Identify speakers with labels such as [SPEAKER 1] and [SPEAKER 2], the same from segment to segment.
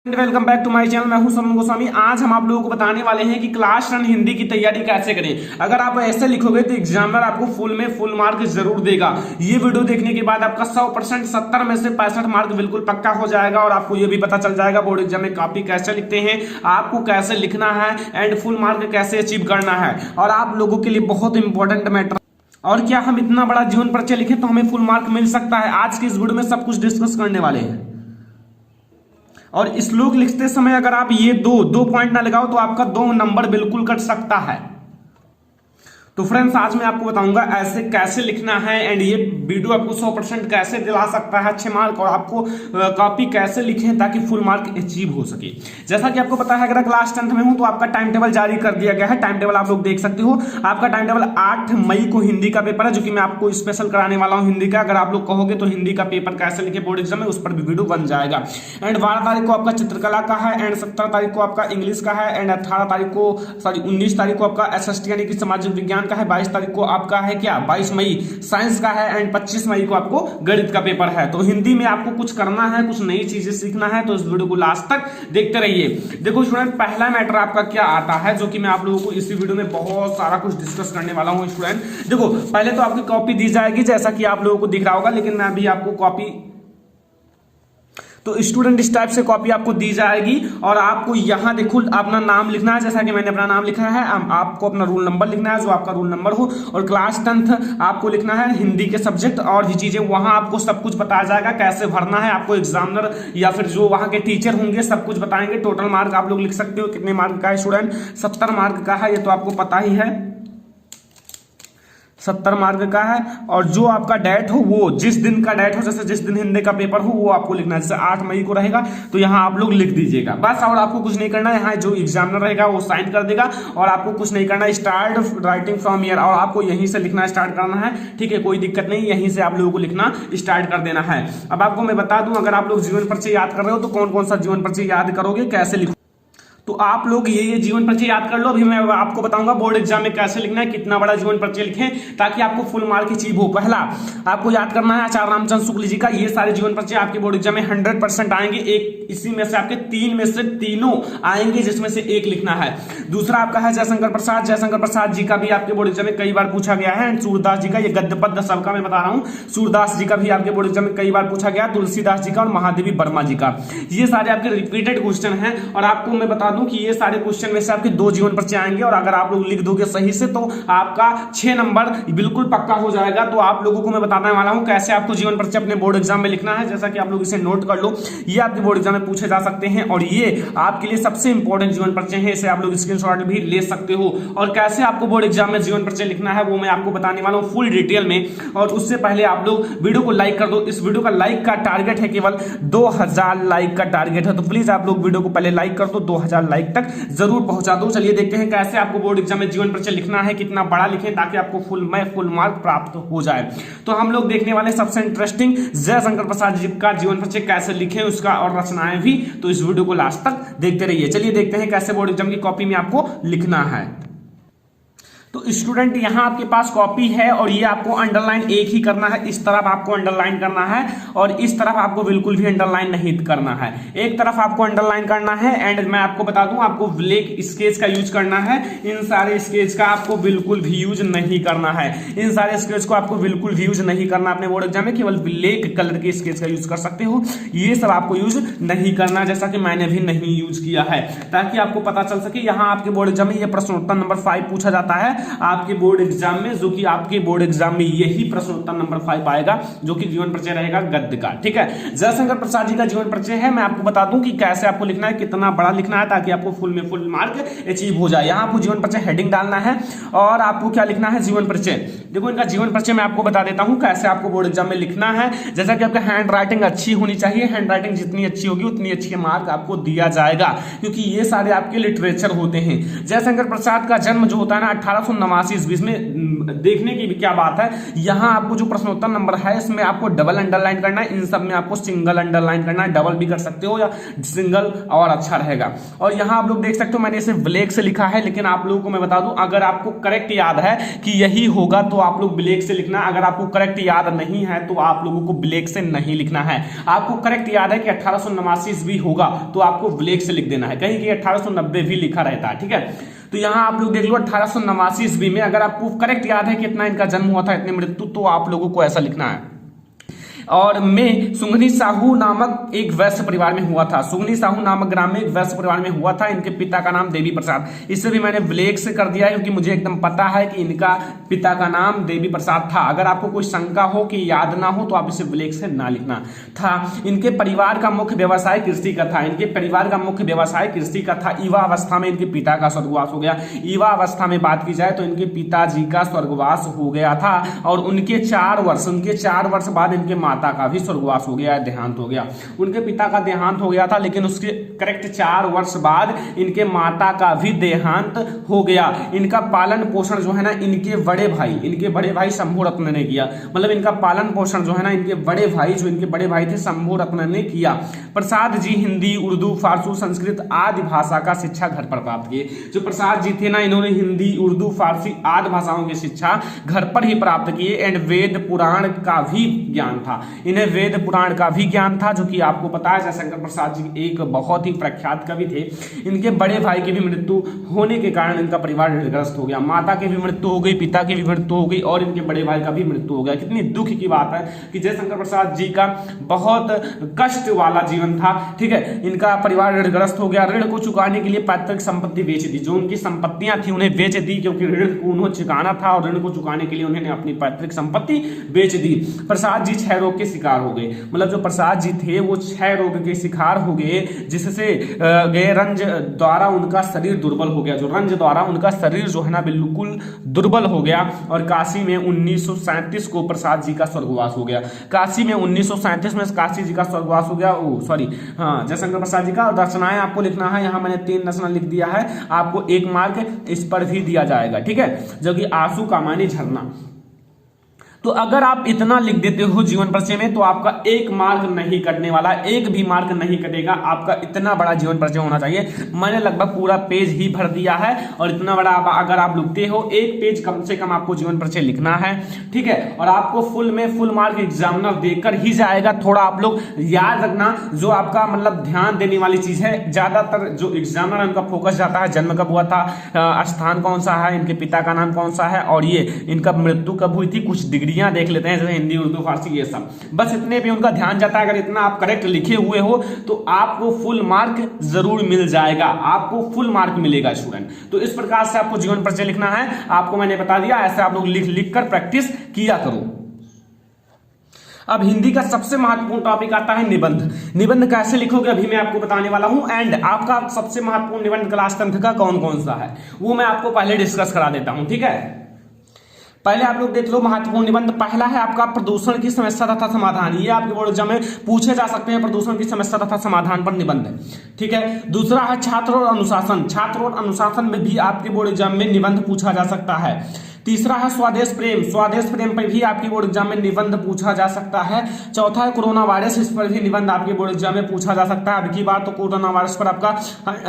[SPEAKER 1] Welcome back to my channel. मैं हूं सोनम गोस्वामी। आज हम आप लोगों को बताने वाले हैं कि क्लास 10 हिंदी की तैयारी कैसे करें। अगर आप ऐसे लिखोगे तो एग्जामिनर आपको फुल में फुल मार्क जरूर देगा। ये वीडियो देखने के बाद आपका 100% 70 में से 65 मार्क बिल्कुल पक्का हो जाएगा और आपको ये भी पता चल जाएगा बोर्ड एग्जाम में कॉपी कैसे लिखते हैं, आपको कैसे लिखना है एंड फुल मार्क कैसे अचीव करना है। और आप लोगों के लिए बहुत इंपॉर्टेंट मैटर, और क्या हम इतना बड़ा जीवन परिचय लिखें तो हमें फुल मार्क मिल सकता है। आज की इस वीडियो में सब कुछ डिस्कस करने वाले हैं। और श्लोक लिखते समय अगर आप ये दो पॉइंट ना लगाओ तो आपका 2 नंबर बिल्कुल कट सकता है। तो फ्रेंड्स, आज मैं आपको बताऊंगा ऐसे कैसे लिखना है एंड ये वीडियो आपको 100% कैसे दिला सकता है अच्छे मार्क, और आपको कॉपी कैसे लिखें ताकि फुल मार्क अचीव हो सके। जैसा कि आपको पता है, अगर क्लास 10th में हूं तो आपका टाइम टेबल जारी कर दिया गया है। टाइम टेबल आप लोग देख सकते हो। आपका टाइम टेबल 8 मई को हिंदी का पेपर है, जो कि मैं आपको स्पेशल कराने वाला हूं हिंदी का। अगर आप लोग कहोगे तो हिंदी का पेपर कैसे लिखे बोर्ड एग्जाम में, उस पर भी वीडियो बन जाएगा। एंड 12 तारीख को आपका चित्रकला का है एंड 17 तारीख को आपका इंग्लिश का है एंड 19 तारीख को आपका SST यानी कि सामाजिक विज्ञान का है। 22 तारीख को आपका है क्या 22 मई साइंस का है एंड 25 मई को आपको गणित का पेपर है। तो हिंदी में आपको कुछ करना है, कुछ नई चीजें सीखना है, तो इस वीडियो को लास्ट तक देखते रहिए। देखो स्टूडेंट, पहला मैटर आपका क्या आता है जो कि मैं आप लोगों को इसी वीडियो में बहुत सारा कुछ डिस्कस करने वाला हूं। स्टूडेंट देखो, पहले तो आपकी कॉपी दी जाएगी जैसा कि आप लोगों को दिख रहा होगा, लेकिन मैं अभी आपको कॉपी, तो स्टूडेंट इस टाइप से कॉपी आपको दी जाएगी और आपको यहां देखो अपना नाम लिखना है जैसा कि मैंने अपना नाम लिखा है। आपको अपना रोल नंबर लिखना है जो आपका रोल नंबर हो, और क्लास 10th आपको लिखना है हिंदी के सब्जेक्ट और भी चीजें। वहां आपको सब कुछ बताया जाएगा कैसे भरना है। आपको एग्जामिनर या फिर जो वहां के टीचर होंगे सब कुछ बताएंगे। टोटल मार्क आप लोग लिख सकते हो कितने मार्क का है स्टूडेंट, 70 मार्क का है। ये तो आपको पता ही है 70 मार्क का है। और जो आपका डेट हो वो जिस दिन का डेट हो, जैसे जिस दिन हिंदी का पेपर हो वो आपको लिखना है। जैसे 8 मई को रहेगा तो यहाँ आप लोग लिख दीजिएगा बस। और आपको कुछ नहीं करना है, यहाँ जो एग्जामिनर रहेगा वो साइन कर देगा और आपको कुछ नहीं करना है। स्टार्ट राइटिंग फ्रॉम ईयर, और आपको यहीं से लिखना स्टार्ट करना है। ठीक है, कोई दिक्कत नहीं, यहीं से आप लोगों को लिखना स्टार्ट कर देना है। अब आपको मैं बता दूं, अगर आप लोग जीवन परिचय याद कर रहे हो तो कौन कौन सा जीवन परिचय याद करोगे, कैसे लिखो, तो आप लोग ये जीवन परिचय याद कर लो। अभी मैं आपको बताऊंगा बोर्ड एग्जाम में कैसे लिखना है, कितना बड़ा जीवन परिचय लिखें ताकि आपको फुल मार्क अचीव हो। पहला आपको याद करना है आचार्य रामचंद्र शुक्ल जी का। ये सारे जीवन परिचय आपके बोर्ड एग्जाम में 100% आएंगे। एक इसी में से आपके 3 में से तीनों आएंगे, जिसमें से एक लिखना है। दूसरा आपका है जयशंकर प्रसाद। जयशंकर प्रसाद जी का भी आपके बोर्ड एग्जाम में कई बार पूछा गया है। सूरदास जी का, ये गद्य पद्य सबका मैं बता रहा हूं, सूरदास जी का भी आपके बोर्ड एग्जाम में कई बार पूछा गया। तुलसीदास जी का और महादेवी वर्मा जी का, ये सारे आपके रिपीटेड क्वेश्चन हैं। और आपको मैं बता दूं कि ये सारे क्वेश्चन में से आपके 2 जीवन परिचय आएंगे, और अगर आप लोग लिख दोगे सही से तो आपका 6 नंबर बिल्कुल पक्का हो जाएगा। तो आप लोगों को मैं बताने वाला हूं कैसे आपको जीवन परिचय अपने बोर्ड एग्जाम में लिखना है। जैसा कि आप लोग इसे नोट कर लो, ये आपके बोर्ड एग्जाम में पूछे जा सकते हैं और ये आपके लिए सबसे इंपॉर्टेंट जीवन परिचय है। इसे आप लोग स्क्रीनशॉट भी ले सकते हो। और कैसे आपको बोर्ड एग्जाम में जीवन परिचय लिखना है वो मैं आपको बताने वाला हूं फुल डिटेल में। और उससे पहले आप लोग वीडियो को लाइक कर दो। इस वीडियो का लाइक का टारगेट है केवल 2000 लाइक का टारगेट है, तो प्लीज आप लोग वीडियो को पहले लाइक कर दो, 2000 लाइक तक जरूर पहुंचा दो। चलिए देखते हैं कैसे आपको बोर्ड एग्जाम में जीवन परिचय लिखना है, कितना बड़ा लिखें ताकि आपको फुल मार्क प्राप्त हो जाए। तो हम लोग देखने वाले सबसे इंटरेस्टिंग जयशंकर प्रसाद जी का जीवन परिचय कैसे लिखें, उसका और रचनाएं भी। तो इस वीडियो को लास्ट तक देखते रहिए। चलिए देखते हैं कैसे बोर्ड एग्जाम की कॉपी में आपको लिखना है। तो स्टूडेंट यहां आपके पास कॉपी है और ये आपको अंडरलाइन एक ही करना है। इस तरफ आपको अंडरलाइन करना है और इस तरफ आपको बिल्कुल भी अंडरलाइन नहीं करना है। एक तरफ आपको अंडरलाइन करना है एंड मैं आपको बता दूं आपको ब्लैक स्केच का यूज करना है। इन सारे स्केच का आपको बिल्कुल भी यूज नहीं करना है। इन सारे स्केच को आपको बिल्कुल भी यूज नहीं करना अपने बोर्ड एग्जाम में। केवल ब्लैक कलर के स्केच का यूज कर सकते हो, ये सब आपको यूज नहीं करना, जैसा कि मैंने भी नहीं यूज किया है, ताकि आपको पता चल सके। यहां आपके बोर्ड एग्जाम में ये प्रश्नोत्तर नंबर 5 पूछा जाता है आपके बोर्ड एग्जाम में, जो कि आपके बोर्ड एग्जाम में यही प्रश्नोत्तर नंबर 5 आएगा, जो कि जीवन परिचय रहेगा गद्य का। ठीक है, जयशंकर प्रसाद जी का जीवन परिचय है। मैं आपको बता दूं कि कैसे आपको लिखना है, कितना बड़ा लिखना है ताकि आपको फुल में फुल मार्क अचीव हो जाए। यहां आपको जीवन परिचय हेडिंग डालना है और आपको क्या लिखना है, जीवन परिचय। देखो इनका जीवन परिचय मैं आपको बता देता हूं कैसे आपको बोर्ड एग्जाम में लिखना है। जैसा कि आपका हैंड राइटिंग अच्छी होनी चाहिए। हैंड राइटिंग जितनी अच्छी होगी उतनी अच्छी मार्क आपको दिया जाएगा, क्योंकि ये सारे आपके लिटरेचर होते हैं। जयशंकर प्रसाद का जन्म जो होता है ना 1889 इसमें देखने की भी क्या बात है, यहाँ आपको जो प्रश्नोत्तर नंबर है इसमें आपको डबल अंडरलाइन करना है, इन सब में आपको सिंगल अंडरलाइन करना है, डबल भी कर सकते हो या सिंगल और अच्छा रहेगा। और यहाँ आप लोग देख सकते हो मैंने इसे ब्लैक से लिखा है, लेकिन आप लोगों को मैं बता दूं अगर आपको करेक्ट याद है कि यही होगा तो आप लोग ब्लैक से लिखना, अगर आपको करेक्ट याद नहीं है तो आप लोगों को ब्लैक से नहीं लिखना है। आपको करेक्ट याद है कि 1889 भी होगा तो आपको ब्लैक से लिख देना है, कहीं कि 1890 भी लिखा रहता है, ठीक है। तो यहां आप लोग देख लो 1889 ईस्वी में अगर आपको करेक्ट याद है कि इतना इनका जन्म हुआ था, इतनी मृत्यु, तो आप लोगों को ऐसा लिखना है। और में सुंगनी साहू नामक एक वैश्य परिवार में हुआ था, सुंगनी साहू नामक ग्राम में एक वैश्य परिवार में हुआ था। इनके पिता का नाम देवी प्रसाद, इसे भी मैंने ब्लैक से कर दिया है क्योंकि मुझे एकदम पता है कि इनका पिता का नाम देवी प्रसाद था। अगर आपको कोई शंका हो कि याद ना हो तो आप इसे ब्लैक से ना लिखना था। इनके परिवार का मुख्य व्यवसाय कृषि का था, इनके परिवार का मुख्य व्यवसाय कृषि का था। युवा अवस्था में इनके पिता का स्वर्गवास हो गया। युवा अवस्था में बात की जाए तो इनके पिताजी का स्वर्गवास हो गया था और उनके 4 वर्ष बाद इनके माता का भी स्वर्गवास हो गया, देहांत हो गया। उनके पिता का देहांत हो गया था, लेकिन उसके करेक्ट 4 वर्ष बाद इनके माता का भी देहांत हो गया। इनका पालन पोषण जो है ना इनके बड़े भाई शंभू रत्न ने किया, मतलब इनका पालन पोषण जो है ना इनके बड़े भाई थे शंभू रत्न ने किया। प्रसाद जी हिंदी, उर्दू, फारसी, संस्कृत आदि भाषा का शिक्षा घर पर प्राप्त किए। जो प्रसाद जी थे ना इन्होंने हिंदी, उर्दू, फारसी आदि भाषाओं की शिक्षा घर पर ही प्राप्त किए। एंड वेद पुराण का भी ज्ञान था, इन्हें वेद पुराण का भी ज्ञान था, जो कि आपको पता है जयशंकर प्रसाद जी एक बहुत ही प्रख्यात कवि थे। इनके बड़े भाई की भी मृत्यु होने के कारण इनका परिवार ऋणग्रस्त हो गया। माता की भी मृत्यु हो गई, पिता की भी मृत्यु हो गई और इनके बड़े भाई का भी मृत्यु हो गया। कितनी दुख की बात है कि जयशंकर प्रसाद जी का बहुत कष्ट वाला जीवन था, ठीक है। इनका परिवार ऋणग्रस्त हो गया। ऋण को चुकाने के लिए पैतृक संपत्ति बेच दी, जो उनकी संपत्तियां थी उन्हें बेच दी, क्योंकि ऋण को उन्हें चुकाना था और ऋण को चुकाने के लिए उन्होंने अपनी पैतृक संपत्ति बेच दी। प्रसाद जी क्षय रोग के शिकार हो गए, मतलब जो प्रसाद जी थे वो क्षय रोग के शिकार हो गए, जिससे गए रंज द्वारा उनका शरीर दुर्बल हो गया। जो रंज द्वारा उनका शरीर जो है ना बिल्कुल दुर्बल हो गया और काशी में 1937 को प्रसाद जी का स्वर्गवास हो गया। काशी में 1937 में काशी जी का स्वर्गवास हो गया। जयशंकर प्रसाद जी का रचनाएं आपको लिखना है, यहाँ मैंने 3 रचना लिख दिया है, आपको 1 मार्क इस पर भी दिया जाएगा, ठीक है। जो कि आंसू कामानी झरना, तो अगर आप इतना लिख देते हो जीवन परिचय में तो आपका 1 मार्क नहीं कटने वाला, 1 भी मार्क नहीं कटेगा। आपका इतना बड़ा जीवन परिचय होना चाहिए। मैंने लगभग पूरा पेज ही भर दिया है और इतना बड़ा अगर आप लिखते हो 1 पेज कम से कम आपको जीवन परिचय लिखना है, ठीक है। और आपको फुल मार्क एग्जामिनर देकर ही जाएगा। थोड़ा आप लोग याद रखना, जो आपका मतलब ध्यान देने वाली चीज है, ज्यादातर जो एग्जामिनर है उनका फोकस जाता है जन्म कब हुआ था, स्थान कौन सा है, इनके पिता का नाम कौन सा है और ये इनका मृत्यु कब हुई थी, कुछ डिग्री देख लेते हैं जैसे हिंदी, उर्दू, फारसी, ये सब, बस इतने पे उनका ध्यान जाता है। अगर इतना आप करेक्ट लिखे हुए हो तो आपको फुल मार्क जरूर मिल जाएगा, आपको फुल मार्क मिलेगा स्टूडेंट। तो इस प्रकार से आपको जीवन परिचय लिखना है, आपको मैंने बता दिया, ऐसे आप लोग लिख कर प्रैक्टिस किया करो। अब हिंदी का सबसे महत्वपूर्ण टॉपिक आता है निबंध। निबंध कैसे लिखोगे अभी मैं आपको बताने वाला हूं। एंड आपका सबसे महत्वपूर्ण निबंध क्लास 10 का कौन कौन सा है वो मैं आपको पहले डिस्कस करा देता हूं, ठीक है। पहले आप लोग देख लो महत्वपूर्ण निबंध। पहला है आपका प्रदूषण की समस्या तथा समाधान, ये आपके बोर्ड एग्जाम में पूछे जा सकते हैं, प्रदूषण की समस्या तथा समाधान पर निबंध, ठीक है। दूसरा है छात्र और अनुशासन, छात्र और अनुशासन में भी आपके बोर्ड एग्जाम में निबंध पूछा जा सकता है। तीसरा है स्वदेश प्रेम, स्वदेश प्रेम पर भी आपके बोर्ड एग्जाम में निबंध पूछा जा सकता है। चौथा है कोरोना वायरस, इस पर भी निबंध आपके बोर्ड एग्जाम में पूछा जा सकता है। अब की बात तो कोरोना वायरस पर आपका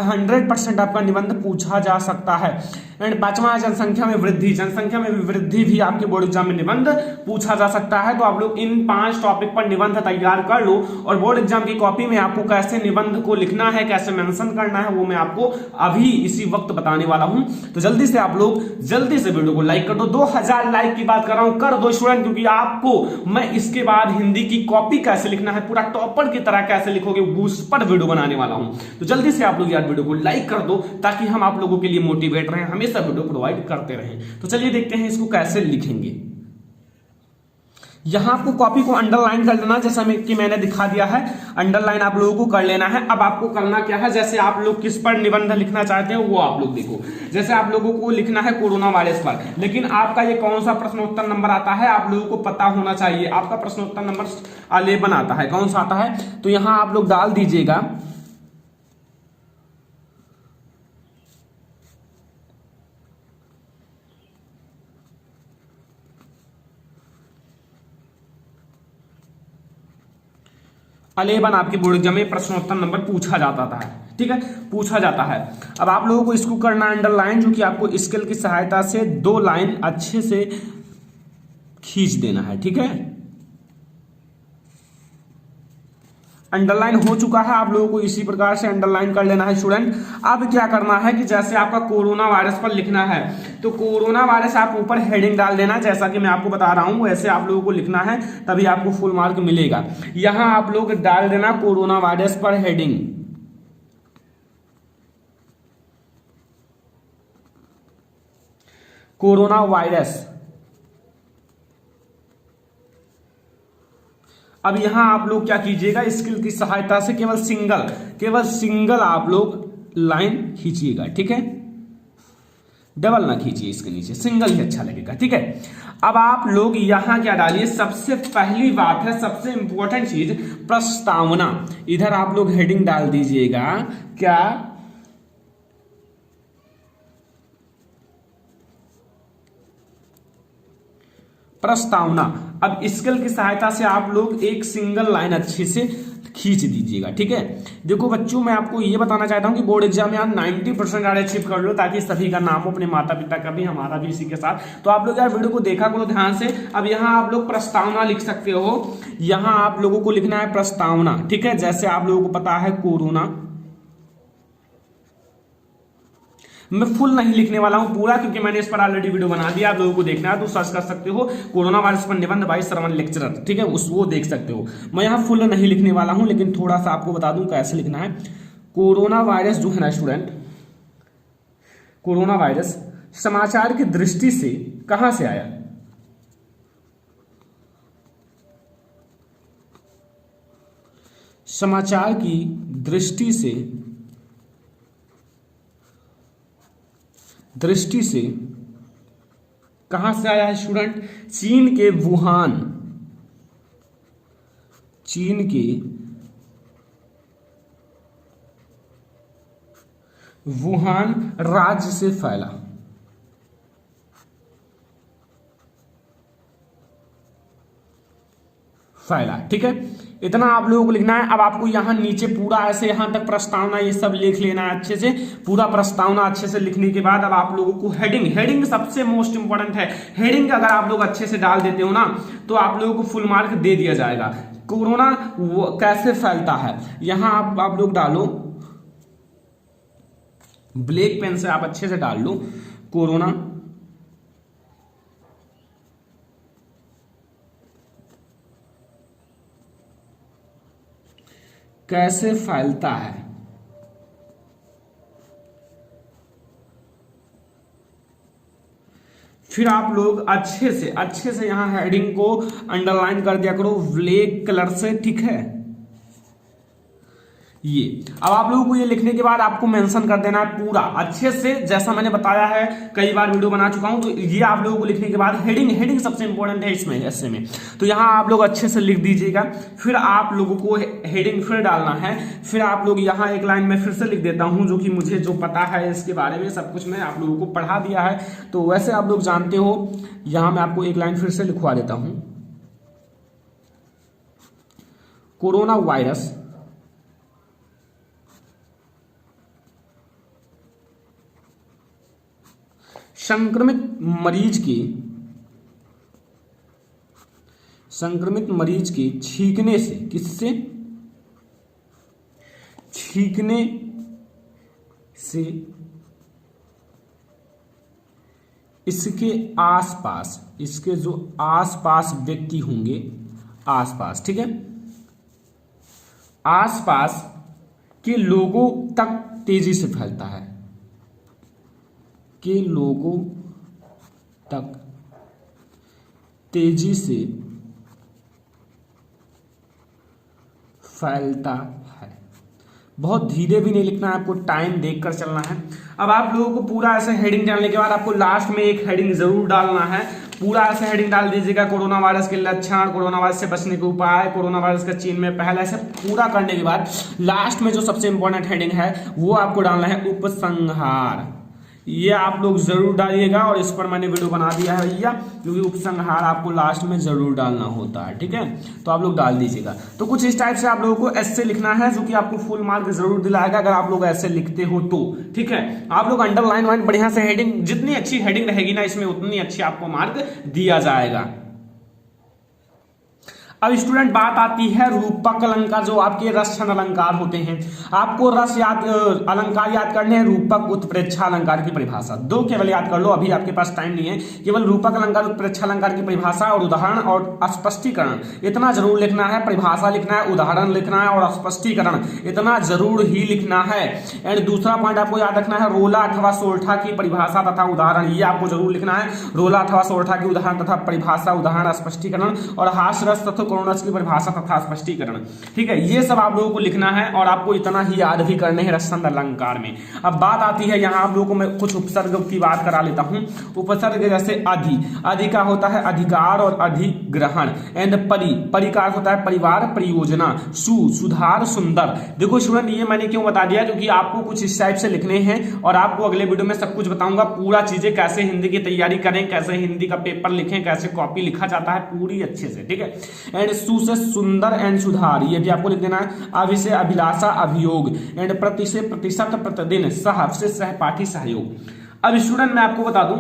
[SPEAKER 1] 100% आपका निबंध पूछा जा सकता है। एंड 5वां है जनसंख्या में वृद्धि, जनसंख्या में वृद्धि भी आपके बोर्ड एग्जाम में निबंध पूछा जा सकता है। तो आप लोग इन 5 टॉपिक पर निबंध तैयार कर लो और बोर्ड एग्जाम की कॉपी में आपको कैसे निबंध को लिखना है, कैसे मेंशन करना है, वो मैं आपको अभी इसी वक्त बताने वाला हूं। तो जल्दी से आप लोग जल्दी से वीडियो को लाइक कर दो। 2000 लाइक की बात कर रहा हूं, कर दो स्टूडेंट, क्योंकि आपको मैं इसके बाद हिंदी की कॉपी कैसे लिखना है, पूरा टॉपर की तरह कैसे लिखोगे उस पर वीडियो बनाने वाला हूं। तो जल्दी से आप लोग यार वीडियो को लाइक कर दो ताकि हम आप लोगों के लिए मोटिवेट रहें, हमेशा वीडियो प्रोवाइड करते रहें। तो चलिए देखते हैं इसको कैसे लिखेंगे। यहां आपको कॉपी को अंडरलाइन कर लेना, जैसा कि मैंने दिखा दिया है, अंडरलाइन आप लोगों को कर लेना है। अब आपको करना क्या है, जैसे आप लोग किस पर निबंध लिखना चाहते हो वो आप लोग देखो। जैसे आप लोगों को लिखना है कोरोना वायरस पर, लेकिन आपका ये कौन सा प्रश्नोत्तर नंबर आता है आप लोगों को पता होना चाहिए। आपका प्रश्नोत्तर नंबर 11 आता है, कौन सा आता है, तो यहां आप लोग डाल दीजिएगा 11 आपके बोर्ड एग्जाम में प्रश्नोत्तर नंबर पूछा जाता था, ठीक है, पूछा जाता है। अब आप लोगों को इसको करना अंडरलाइन, जो कि आपको स्केल की सहायता से 2 लाइन अच्छे से खींच देना है, ठीक है। अंडरलाइन हो चुका है, आप लोगों को इसी प्रकार से अंडरलाइन कर लेना है स्टूडेंट। अब क्या करना है कि जैसे आपका कोरोना वायरस पर लिखना है तो कोरोना वायरस आप ऊपर हेडिंग डाल देना, जैसा कि मैं आपको बता रहा हूं वैसे आप लोगों को लिखना है, तभी आपको फुल मार्क मिलेगा। यहां आप लोग डाल देना कोरोना वायरस पर हेडिंग, कोरोना वायरस। अब यहां आप लोग क्या कीजिएगा, स्केल की सहायता से केवल सिंगल आप लोग लाइन खींचिएगा, ठीक है, डबल ना खींचिए, इसके नीचे सिंगल ही अच्छा लगेगा, ठीक है। अब आप लोग यहां क्या डालिए, सबसे पहली बात है, सबसे इंपॉर्टेंट चीज प्रस्तावना। इधर आप लोग हेडिंग डाल दीजिएगा क्या, प्रस्तावना। अब स्केल की सहायता से आप लोग एक सिंगल लाइन अच्छे से खींच दीजिएगा, ठीक है। देखो बच्चों, मैं आपको ये बताना चाहता हूं कि बोर्ड एग्जाम में आप 90% अचीव कर लो, ताकि सभी का नाम हो, अपने माता पिता का भी, हमारा भी इसी के साथ। तो आप लोग यार वीडियो को देखा करो ध्यान से। अब यहाँ आप लोग प्रस्तावना लिख सकते हो, यहाँ आप लोगों को लिखना है प्रस्तावना, ठीक है। जैसे आप लोगों को पता है कोरोना, मैं फुल नहीं लिखने वाला हूं पूरा, क्योंकि मैंने इस पर ऑलरेडी वीडियो बना दिया, आप लोगों को देखना है तो सर्च कर सकते हो, कोरोना वायरस पर निबंध बाय श्रवण लेक्चरर, ठीक है, वो देख सकते हो। मैं यहां फुल नहीं लिखने वाला हूं, लेकिन थोड़ा सा आपको बता दूं कैसे लिखना है। कोरोना वायरस जो है ना स्टूडेंट, कोरोना वायरस समाचार की दृष्टि से कहां से आया, समाचार की दृष्टि से कहां से आया है स्टूडेंट, चीन के वुहान राज्य से फैला, ठीक है। इतना आप लोगों को लिखना है। अब आपको यहां नीचे पूरा ऐसे यहां तक प्रस्तावना ये सब लिख लेना है अच्छे से, पूरा प्रस्तावना अच्छे से लिखने के बाद अब आप लोगों को हेडिंग सबसे मोस्ट इंपॉर्टेंट है। हेडिंग अगर आप लोग अच्छे से डाल देते हो ना, तो आप लोगों को फुल मार्क दे दिया जाएगा। कोरोना कैसे फैलता है, यहां आप लोग डालो, ब्लैक पेन से आप अच्छे से डाल लो, कोरोना कैसे फैलता है। फिर आप लोग अच्छे से यहां हेडिंग को अंडरलाइन कर दिया करो ब्लैक कलर से, ठीक है। ये अब आप लोगों को ये लिखने के बाद आपको मेंशन कर देना है पूरा अच्छे से, जैसा मैंने बताया है, कई बार वीडियो बना चुका हूं। तो ये आप लोगों को लिखने के बाद हेडिंग सबसे इंपॉर्टेंट है इसमें, ऐसे में। तो यहां आप लोग अच्छे से लिख दीजिएगा। फिर आप लोगों को हेडिंग फिर डालना है। फिर आप लोग यहां एक लाइन में फिर से लिख देता हूं, जो कि मुझे जो पता है इसके बारे में सब कुछ मैं आप लोगों को पढ़ा दिया है, तो वैसे आप लोग जानते हो। यहां मैं आपको एक लाइन फिर से लिखवा देता हूं, कोरोना वायरस संक्रमित मरीज के छींकने से, किससे, छींकने से इसके आसपास, इसके जो आसपास व्यक्ति होंगे, आसपास, ठीक है, आसपास के लोगों तक तेजी से फैलता है, के लोगों तक तेजी से फैलता है। बहुत धीरे भी नहीं लिखना है, आपको टाइम देखकर चलना है। अब आप लोगों को पूरा ऐसे हेडिंग डालने के बाद आपको लास्ट में एक हेडिंग जरूर डालना है। पूरा ऐसे हेडिंग डाल दीजिएगा, कोरोना वायरस के लक्षण, कोरोना वायरस से बचने के उपाय, कोरोना वायरस का चीन में पहला, ऐसे पूरा करने के बाद लास्ट में जो सबसे इंपॉर्टेंट हेडिंग है वो आपको डालना है उपसंहार। ये आप लोग जरूर डालिएगा, और इस पर मैंने वीडियो बना दिया है भैया, क्योंकि उपसंहार आपको लास्ट में जरूर डालना होता है, ठीक है। तो आप लोग डाल दीजिएगा। तो कुछ इस टाइप से आप लोगों को ऐसे लिखना है, जो कि आपको फुल मार्क जरूर दिलाएगा अगर आप लोग ऐसे लिखते हो तो, ठीक है। आप लोग अंडरलाइन वाइन बढ़िया से हेडिंग, जितनी अच्छी हेडिंग रहेगी ना इसमें उतनी अच्छी आपको मार्क दिया जाएगा। अब स्टूडेंट बात आती है रूपक अलंकार, जो आपके रस अलंकार होते हैं। आपको रस अलंकार याद करने हैं, रूपक उत्प्रेक्षा अलंकार की परिभाषा दो केवल याद कर लो, अभी आपके पास टाइम नहीं है। केवल रूपक अलंकार, उत्प्रेक्षा अलंकार की परिभाषा और उदाहरण और स्पष्टीकरण इतना जरूर लिखना है। परिभाषा लिखना है, उदाहरण लिखना है और स्पष्टीकरण इतना जरूर ही लिखना है। एंड दूसरा पॉइंट आपको याद रखना है, रोला अथवा सोरठा की परिभाषा तथा उदाहरण, ये आपको जरूर लिखना है। रोला अथवा सोरठा की उदाहरण तथा परिभाषा, उदाहरण, स्पष्टीकरण और हास्य रस तथा करुणरस की परिभाषा तथा स्पष्टीकरण, ठीक है। ये सब आप लोगों को लिखना है और आपको इतना ही याद भी करने हैं रसछंद अलंकार में। अब बात आती है यहाँ आप लोगों को मैं कुछ उपसर्ग की बात करा लेता हूँ। उपसर्ग जैसे अधि का होता है अधिकार और अधिग्रहण। एंड परि का होता है परिवार, परियोजना। सुधार, सुंदर। देखो स्टूडेंट, ये मैंने क्यों बता दिया, क्योंकि आपको कुछ इस टाइप से लिखने हैं और आपको अगले वीडियो में सब कुछ बताऊंगा, पूरा चीजें कैसे हिंदी की तैयारी करें, कैसे हिंदी का पेपर लिखें, कैसे कॉपी लिखा जाता है पूरी अच्छे से, ठीक है। एंड से सुंदर एंड सुधार, ये भी आपको लिख देना है। अभि से अभिलाषा, अभियोग। एंड प्रति से प्रतिशत, प्रतिदिन। सह से सहपाठी, सहयोग। अब स्टूडेंट मैं आपको बता दूं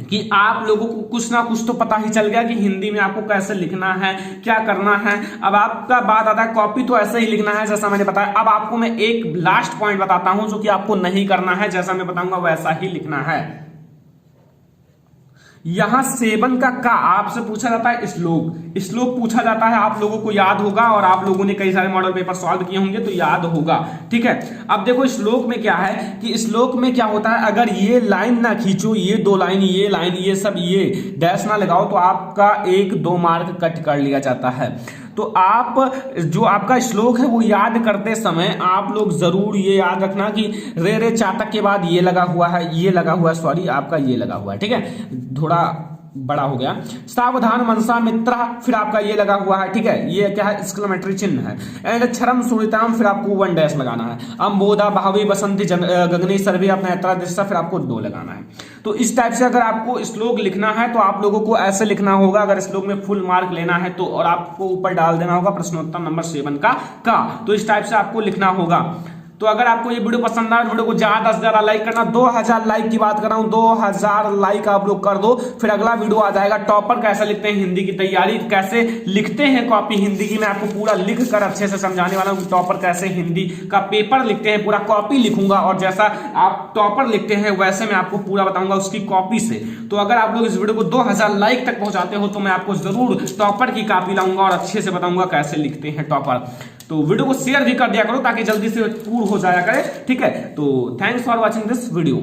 [SPEAKER 1] कि आप लोगों को कुछ ना कुछ तो पता ही चल गया कि हिंदी में आपको कैसे लिखना है, क्या करना है। अब आपका बात आता है कॉपी तो ऐसे ही लिखना है जैसा मैंने बताया। अब आपको मैं एक लास्ट पॉइंट बताता हूं जो कि आपको नहीं करना है, जैसा मैं बताऊंगा वैसा ही लिखना है। यहां सेवन का आपसे पूछा जाता है श्लोक पूछा जाता है, आप लोगों को याद होगा और आप लोगों ने कई सारे मॉडल पेपर सॉल्व किए होंगे तो याद होगा, ठीक है। अब देखो श्लोक में क्या है कि श्लोक में क्या होता है, अगर ये लाइन ना खींचो, ये दो लाइन, ये सब ये डैश ना लगाओ तो आपका 1-2 मार्क कट कर लिया जाता है। तो आप जो आपका श्लोक है वो याद करते समय आप लोग जरूर ये याद रखना कि रे चातक के बाद ये लगा हुआ है, ये लगा हुआ है, सॉरी आपका ये लगा हुआ है, ठीक है, थोड़ा बड़ा हो गया। सावधान मनसा मित्र, फिर आपका ये लगा हुआ है, ठीक है, ये क्या है, एक्सक्लेमेटरी चिन्ह है। एंड क्षरम सुरिताम, फिर आपको 1 डैश लगाना है। अम्बोधा भावी बसंती गगनी सर्वे अपना यात्रा दिशा, फिर आपको 2 लगाना है। तो इस टाइप से अगर आपको श्लोक लिखना है तो आप लोगों को ऐसे लिखना होगा अगर श्लोक में फुल मार्क लेना है तो, और आपको ऊपर डाल देना होगा प्रश्नोत्तर नंबर 7 का। तो इस टाइप से आपको लिखना होगा। तो अगर आपको ये वीडियो पसंद आए, वीडियो को ज्यादा से ज्यादा लाइक करना। 2000 लाइक की बात कर रहा हूं, 2000 लाइक आप लोग कर दो, फिर अगला वीडियो आ जाएगा टॉपर कैसे लिखते हैं हिंदी की तैयारी, कैसे लिखते हैं कॉपी हिंदी की, मैं आपको पूरा लिख कर अच्छे से समझाने वाला हूं। टॉपर कैसे हिंदी का पेपर लिखते हैं, पूरा कॉपी लिखूंगा और जैसा आप टॉपर लिखते हैं वैसे मैं आपको पूरा बताऊंगा उसकी कॉपी से। तो अगर आप लोग इस वीडियो को 2000 लाइक तक पहुंचाते हो तो मैं आपको जरूर टॉपर की कॉपी लाऊंगा और अच्छे से बताऊंगा कैसे लिखते हैं टॉपर। तो वीडियो को शेयर भी कर दिया करो ताकि जल्दी से पूर्ण हो जाया करे, ठीक है। तो thanks for watching this video.